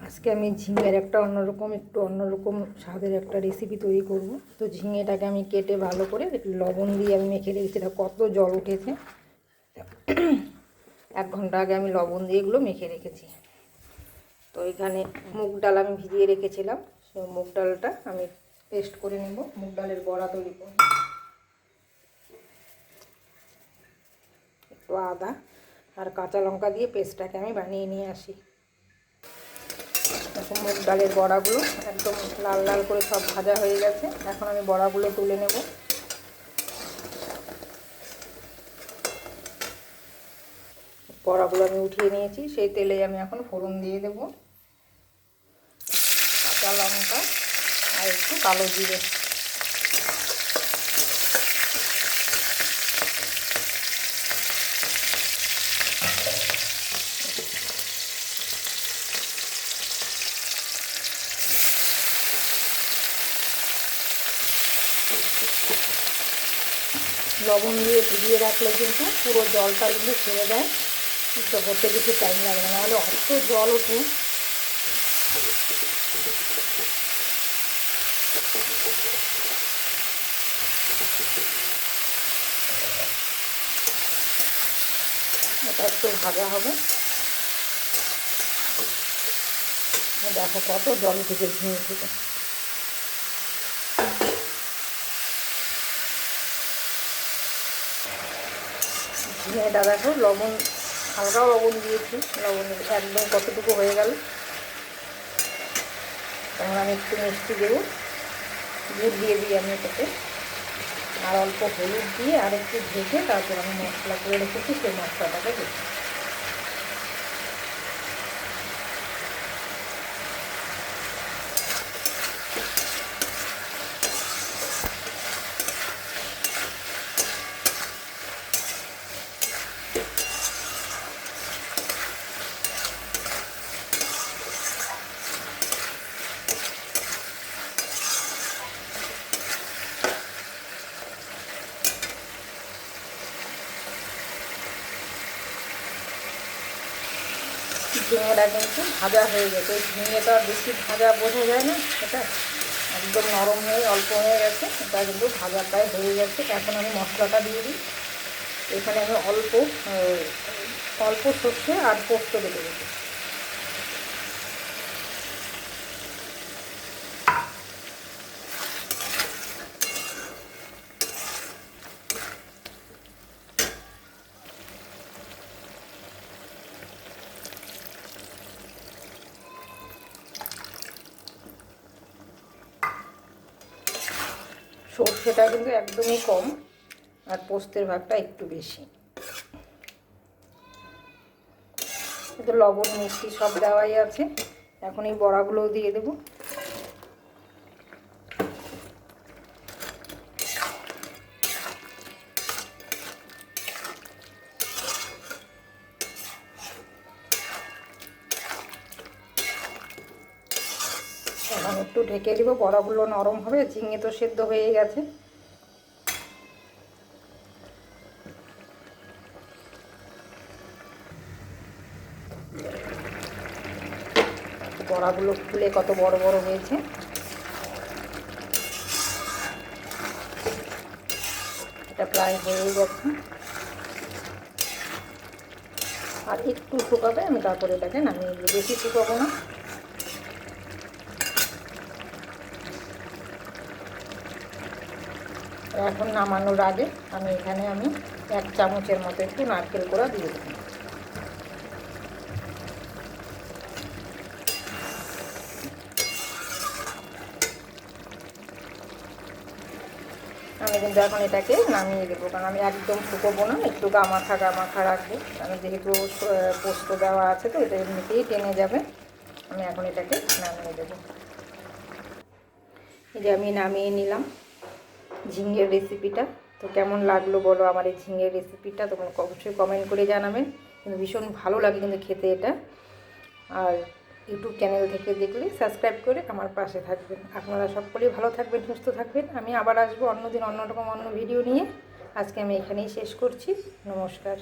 আজকে আমি ঝিঙের একটু অন্যরকম স্বাদের একটা রেসিপি তৈরি করব। তো ঝিঙেটাকে আমি কেটে ভালো করে লবণ দিয়ে আমি মেখে রেখেছি। এটা কত জল উঠেছে, 1 ঘন্টা আগে আমি লবণ দিয়ে এগুলো মেখে রেখেছি। তো এখানে মুগ ডাল আমি ভিজিয়ে রেখেছিলাম, সেই মুগ ডালটা আমি পেস্ট করে নেব। মুগ ডালের বড়া তৈরি করব। একটু আদা আর কাঁচা লঙ্কা দিয়ে পেস্টটাকে আমি বানিয়ে নিয়ে আসি। এখন মুগ ডালের বড়াগুলো একদম লাল লাল করে সব ভাজা হয়ে গেছে। এখন আমি বড়াগুলো তুলে নেব। বড়াগুলো আমি উঠিয়ে নিয়েছি। সেই তেলে আমি এখন ফোড়ন দিয়ে দেব, কাঁচা লঙ্কা আর একটু কালো জিরে। লবণ দিয়ে ভিজিয়ে রাখলে কিন্তু পুরো জলটা কিন্তু ছেড়ে দেয়, তো হতে কিছু টাইম লাগে না, নাহলে অত জল ওঠে। এটা একটু ভাজা হবে। দেখো কত জল উঠেছে ঝিঙে থেকে। ঝিঙেটা দেখো লবণ, হালকা লবণ দিয়েছি, লবণ একদম কতটুকু হয়ে গেল। তখন আমি একটু মিষ্টি দেবো, গুড় দিয়ে দিই আমি এটাতে, আর অল্প হলুদ দিয়ে আর একটু ঢেকে তারপর আমি মশলা করে রেখেছি সেই মশলাটাকে দিই। ঝিঙেটা কিন্তু ভাজা হয়ে গেছে। ওই ঝিঙেটা বেশি ভাজা বোঝা যায় না, এটা একদম নরম হয়ে অল্প হয়ে গেছে। এটা কিন্তু ভাজা প্রায় হয়ে গেছে। এখন আমি মশলাটা দিয়ে দিই। এখানে আমি অল্প সর্ষে আর পোস্ত বেটে রেখেছি। সর্ষেটা কিন্তু একদমই কম, আর পোস্তের ভাগটা একটু বেশি। কিন্তু লবণ মিষ্টি সব দেওয়াই আছে। এখন এই বড়াগুলোও দিয়ে দেবো। এখন একটু ঢেকে দিব, বড়াগুলো নরম হবে। ঝিঙে তো সেদ্ধ হয়ে গেছে। বড়াগুলো ফুলে কত বড় বড় হয়েছে। এটা প্রায় হয়ে গেছে, আর একটু শুকাবে, আমি তারপরে এটাকে নামিয়ে দেবো। বেশি শুকাবো না। এখন নামানোর আগে আমি এখানে 1 চামচের মতো একটু নারকেল কোড়া দিয়ে দেবো। আমি কিন্তু এখন এটাকে নামিয়ে দেবো, কারণ আমি একদম শুকোবো না, একটু গামাখা রাখবো। কারণ যেহেতু পোস্ত দেওয়া আছে, তো এটা এমনিতেই টেনে যাবে। আমি এখন এটাকে নামিয়ে দেবো। এই যে আমি নামিয়ে নিলাম ঝিঙের রেসিপিটা। তো কেমন লাগলো বলো আমার এই ঝিঙের রেসিপিটা? তোমরা অবশ্যই কমেন্ট করে জানাবেন। কিন্তু ভীষণ ভালো লাগে কিন্তু খেতে এটা। আর ইউটিউব চ্যানেল থেকে দেখলে সাবস্ক্রাইব করে আমার পাশে থাকবেন। আপনারা সকলেই ভালো থাকবেন, সুস্থ থাকবেন। আমি আবার আসবো অন্যদিন অন্যরকম অন্য ভিডিও নিয়ে। আজকে আমি এখানেই শেষ করছি। নমস্কার।